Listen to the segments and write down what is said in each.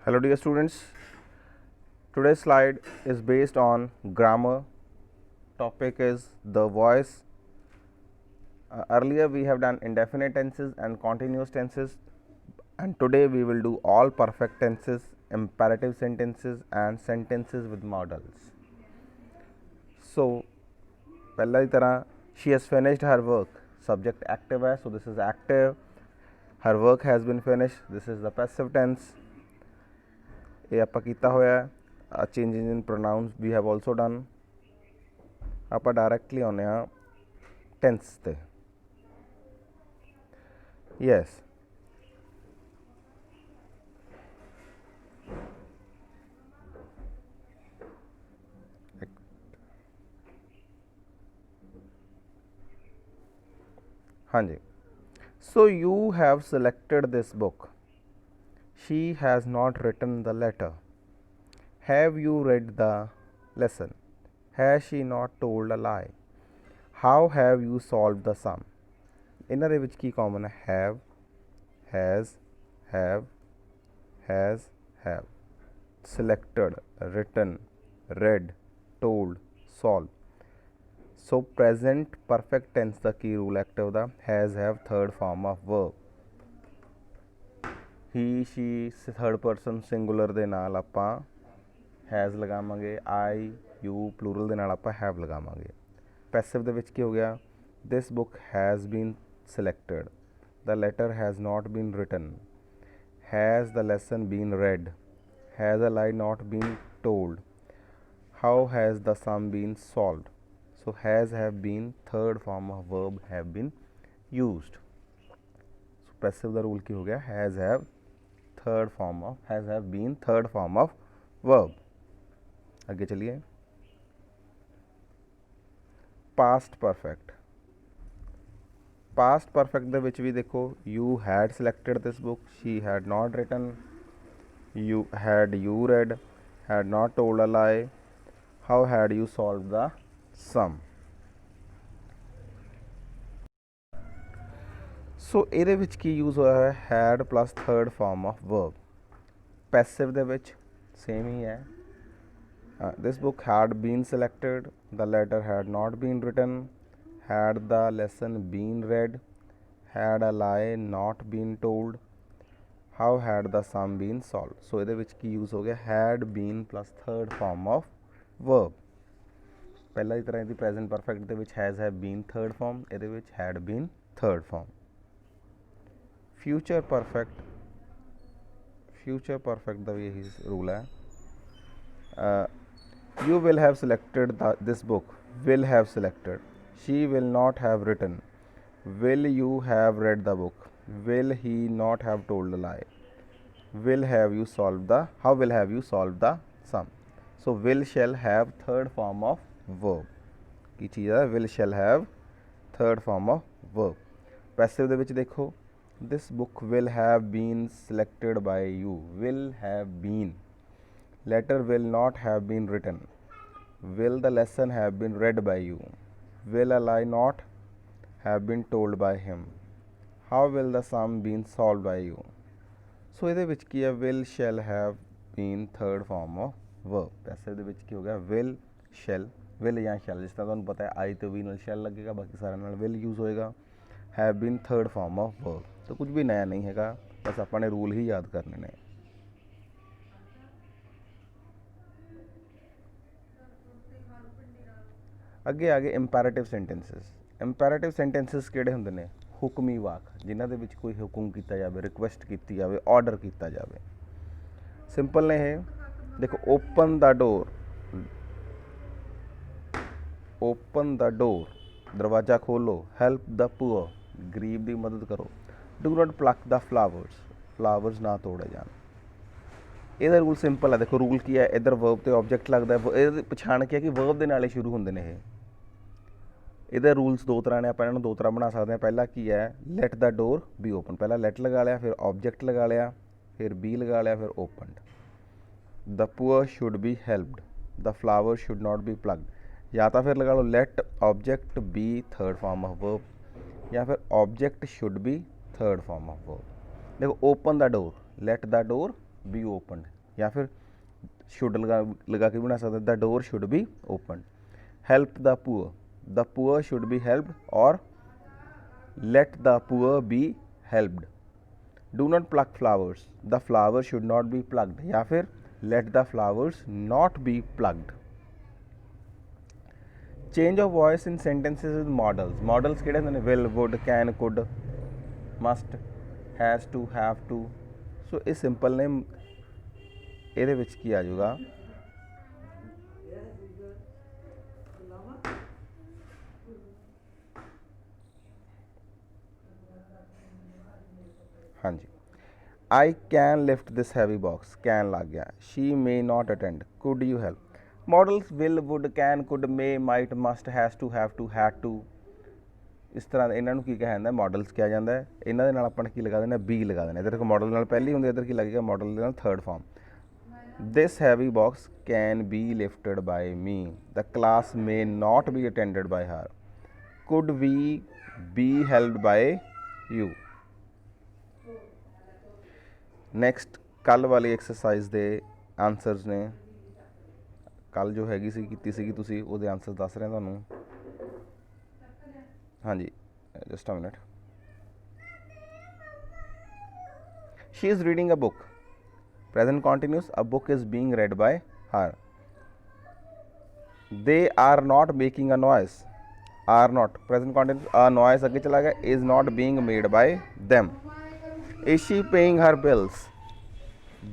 Hello dear students, today's slide is based on grammar. Topic is the voice. Earlier we have done indefinite tenses and continuous tenses, and today we will do all perfect tenses, imperative sentences and sentences with modals. So पहला की तरह she has finished her work. Subject active है, so this is active. Her work has been finished, this is the passive tense. ये ਆਪਾਂ ਕੀਤਾ ਹੋਇਆ ਹੈ। Changing in pronouns we have also done. ਆਪਾਂ ਡਾਇਰੈਕਟਲੀ ਆਉਂਦੇ ਹਾਂ ਟੈਂਸ ਤੇ। ਯੈਸ, ਹਾਂਜੀ। So you have selected this book. She has not written the letter. Have you read the lesson? Has she not told a lie? How have you solved the sum? ਇਹਨਾਂ ਦੇ ਵਿੱਚ ਕੀ common ਹੈ? Have, has, have, selected, written, read, told, solved. So present perfect tense ਦਾ ਕੀ rule active ਦਾ? Has, have, third form of verb. He she third person singular ਦੇ ਨਾਲ ਆਪਾਂ हैज़ ਲਗਾਵਾਂਗੇ। आई यू प्लूरल ਦੇ ਨਾਲ ਆਪਾਂ हैव ਲਗਾਵਾਂਗੇ। ਪੈਸਿਵ ਦੇ ਵਿੱਚ ਕੀ ਹੋ ਗਿਆ? This book has been selected, the letter has not been written, has the lesson been read, has a lie not been told, how has the sum been solved. So has have been third form of verb have been used. So passive का rule की हो गया? Has have third form of, has have been third form of verb. आगे चलिए। Past perfect. Past perfect दे विच भी देखो, you had selected this book, she had not written, you read, had not told a lie, how had you solved the sum. So ਇਹਦੇ ਵਿੱਚ ਕੀ use ਹੋਇਆ है? Had plus third form of verb. Passive ਦੇ ਵਿੱਚ same ही है। This book had been selected, the letter had not been written, had the lesson been read, had a lie not been told, how had the sum been solve. So ਇਹਦੇ ਵਿੱਚ ਕੀ use हो गया? Had been plus third form of verb. ਪਹਿਲਾਂ ਦੀ ਤਰ੍ਹਾਂ ਇਹਦੀ present perfect ਦੇ ਵਿੱਚ has have been third form, ਇਹਦੇ ਵਿੱਚ had been third form. Future perfect का भी यही रूल है। You will have selected this book, will have selected, she will not have written, will you have read the book, will he not have told a lie, will have you solved the, how will have you solved the sum। So will shall have third form of verb। की चीज़ है? will shall have third form of verb। Passive ਦੇ ਵਿੱਚ देखो, this book will have been selected by you, will have been, letter will not have been written, will the lesson have been read by you, will a lie not have been told by him, how will the sum been solved by you। सो ਇਹਦੇ ਵਿੱਚ ਕੀ ਹੈ? will shall have been third form of verb। Passive ਦੇ ਵਿੱਚ ਕੀ ਹੋ ਗਿਆ? will shall, will ਜਾਂ shall, ਜਿਸ ਤਰ੍ਹਾਂ ਤੁਹਾਨੂੰ ਪਤਾ ਹੈ आई तो भी ਨਾਲ shall ਲੱਗੇਗਾ, ਬਾਕੀ ਸਾਰਿਆਂ ਨਾਲ will यूज़ ਹੋਏਗਾ। have been third form of verb। तो कुछ भी नया नहीं हैगा, बस ਆਪਾਂ ਨੇ रूल ही याद करने ने। ਅੱਗੇ ਆ ਗਏ ਇੰਪੈਰੇਟਿਵ ਸੈਂਟੈਂਸਸ। ਇੰਪੈਰੇਟਿਵ ਸੈਂਟੈਂਸਸ ਕਿਹੜੇ ਹੁੰਦੇ ਨੇ? ਹੁਕਮੀ ਵਾਕ, ਜਿਨ੍ਹਾਂ ਦੇ ਵਿੱਚ ਕੋਈ ਹੁਕਮ ਕੀਤਾ ਜਾਵੇ, ਰਿਕੁਐਸਟ ਕੀਤੀ ਜਾਵੇ, ਆਰਡਰ ਕੀਤਾ ਜਾਵੇ। ਸਿੰਪਲ ਨੇ ਇਹ। ਦੇਖੋ, ਓਪਨ ਦਾ ਡੋਰ, ਓਪਨ ਦਾ ਡੋਰ, ਦਰਵਾਜ਼ਾ ਖੋਲੋ। ਹੈਲਪ ਦਾ ਪੂਅਰ, ਗਰੀਬ ਦੀ ਮਦਦ ਕਰੋ। Do not pluck the flowers, flowers ਨਾ ਤੋੜੇ ਜਾਣ। ਇਹਦਾ ਰੂਲ ਸਿੰਪਲ ਹੈ। ਦੇਖੋ ਰੂਲ ਕੀ ਹੈ? ਇੱਧਰ ਵਰਬ ਤੇ ਆਬਜੈਕਟ ਲੱਗਦਾ। ਇਹਦੀ ਪਛਾਣ ਕੀ ਹੈ? ਕਿ ਵਰਬ ਦੇ ਨਾਲ ਹੀ ਸ਼ੁਰੂ ਹੁੰਦੇ ਨੇ ਇਹ। ਇਹਦੇ ਰੂਲਸ ਦੋ ਤਰ੍ਹਾਂ ਨੇ, ਆਪਾਂ ਇਹਨਾਂ ਨੂੰ ਦੋ ਤਰ੍ਹਾਂ ਬਣਾ ਸਕਦੇ ਹਾਂ। ਪਹਿਲਾ ਕੀ ਹੈ? Light the door be open. ਪਹਿਲਾਂ ਲੈਟ ਲਗਾ ਲਿਆ, ਫਿਰ ਆਬਜੈਕਟ ਲਗਾ ਲਿਆ, ਫਿਰ ਬੀ ਲਗਾ ਲਿਆ, ਫਿਰ opened. The poor should be helped, the flower should not be plugged. ਜਾਂ ਤਾਂ ਫਿਰ ਲਗਾ ਲਓ let object be third form of verb, ਜਾਂ ਫਿਰ object should be third form of verb. देखो open the door, let the door be opened, या फिर शुड लगा के बना सकते, the door should be opened. Help the poor should be helped, और let the poor be helped. Do not pluck flowers, the flower should not be plugged, या फिर let the flowers not be plugged. Change of voice in sentences with modals. Modals किहड़े होंदे ने, will, would, can, could, must, has to, have to. So ये simple ने, ਇਹਦੇ ਵਿੱਚ ਕੀ ਆ ਜਾਊਗਾ, हाँ जी। I can lift this heavy box, can लग गया। She may not attend, could you help. Modals will, would, can, could, may, might, must, has to, have to, had to, इस तरह ਇਹਨਾਂ ਨੂੰ ਕੀ ਕਿਹਾ ਜਾਂਦਾ, ਮॉडल्स ਕਿਹਾ ਜਾਂਦਾ ਹੈ। ਇਹਨਾਂ ਦੇ ਨਾਲ ਆਪਾਂ ਕੀ ਲਗਾ ਦੇਣਾ, ਬੀ ਲਗਾ ਦੇਣਾ। ਇੱਧਰ ਦੇਖੋ ਮॉडल ਨਾਲ ਪਹਿਲੀ ਹੁੰਦੀ, ਇੱਧਰ ਕੀ ਲੱਗੇਗਾ, ਮॉडल ਦੇ ਨਾਲ third farm. This heavy box can be lifted by me. The class may not be attended by her. Could we be helped by you? Next, कल वाली एक्सरसाइज ਦੇ आंसर्स ने, कल जो हैगी सी कीती सीगी तुसी ਉਹਦੇ आंसर दस रहे ਤੁਹਾਨੂੰ। हाँ जी, just a minute. She is reading a book. Present continuous, a book is being read by her. They are not making a noise. Are not, present continuous, a noise आगे चला गया, is not being made by them. Is she paying her bills?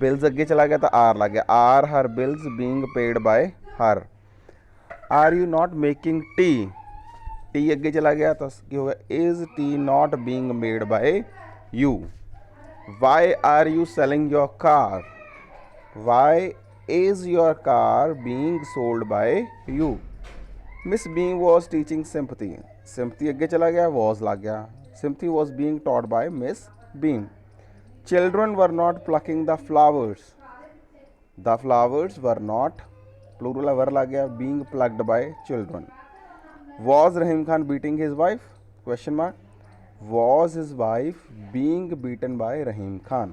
Bills अगे चला गया तो are लग गया, are her bills being paid by her? Are you not making tea? tea अगे चला गया तो क्या होगा, is tea not being made by you? Why are you selling your car? Why is your car being sold by you? Miss Beam was teaching sympathy. Sympathy अगे चला गया, was लग गया, sympathy was being taught by Miss Beam. Children were not plucking the flowers. The flowers were not, plural were लग गया, being plucked by children. Was Rahim Khan beating his wife? Question mark. Was his wife being beaten by Rahim Khan?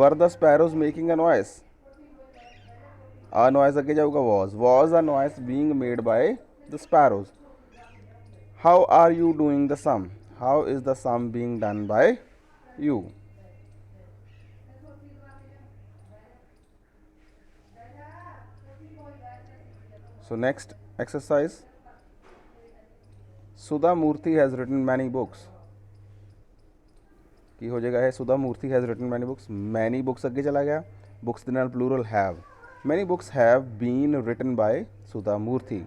Were the sparrows making a noise? A noise अगे जाऊगा, was a noise being made by the sparrows? How are you doing the sum? How is the sum being done by you? So next exercise, Sudha Murthy has written many books. की हो जाएगा है, Sudha Murthy has written many books, many books अगे चला गया, books के नाल plural have, many books have been written by Sudha Murthy.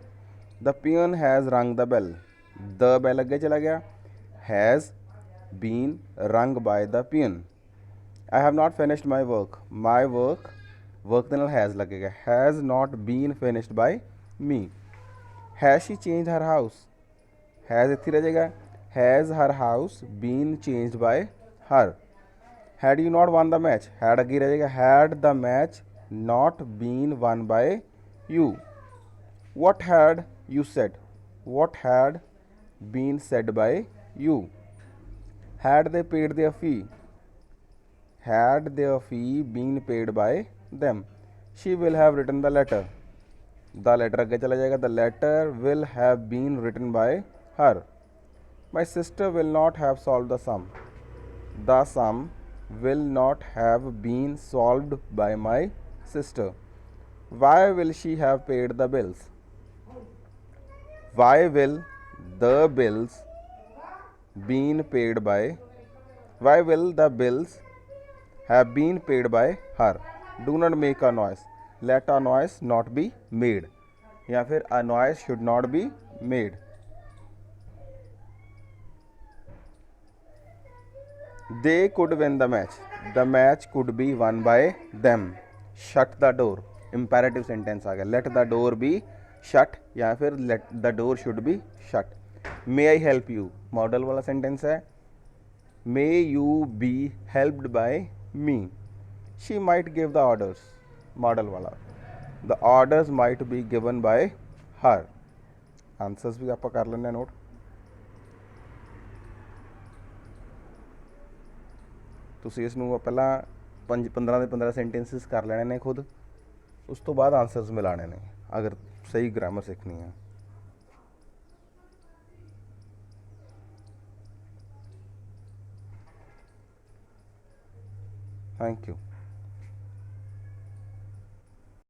The peon has rung the bell, the bell अगे चला गया, has been rung by the peon. I have not finished my work, my work, work के नाल has लगेगा, has not been finished by me. Has she change her house, has इत्थे रह जाएगा, has her house been changed by her. Had you not won the match? Had अगे रह जाएगा, had the match not been won by you. What had you said? What had been said by you? Had they paid their fee? Had their fee been paid by them? She will have written the letter. The letter अगे चला जाएगा, the letter will have been written by her. My sister will not have solved the sum. The sum will not have been solved by my sister. Why will she have paid the bills? Why will the bills been paid by, why will the bills have been paid by her? Do not make a noise. Let a noise not be made, या फिर a noise should not be made. They could win the match. The match could be won by them. Shut the door. Imperative sentence आ गया. Let the door be shut, या फिर let the door should be shut. May I help you? Model वाला sentence है. May you be helped by me? She might give the orders. Model वाला. The orders might be given by her. Answers भी आपका कर लेना note. ਤੁਸੀਂ ਇਸ ਨੂੰ ਪਹਿਲਾਂ 15 ਦੇ 15 ਸੈਂਟੈਂਸਿਸ ਕਰ ਲੈਣੇ ਨੇ ਖੁਦ, ਉਸ ਤੋਂ ਬਾਅਦ ਆਨਸਰਸ ਮਿਲਾਣੇ ਨੇ ਅਗਰ ਸਹੀ ਗ੍ਰਾਮਰ ਸਿੱਖਣੀ ਹੈ। Thank you.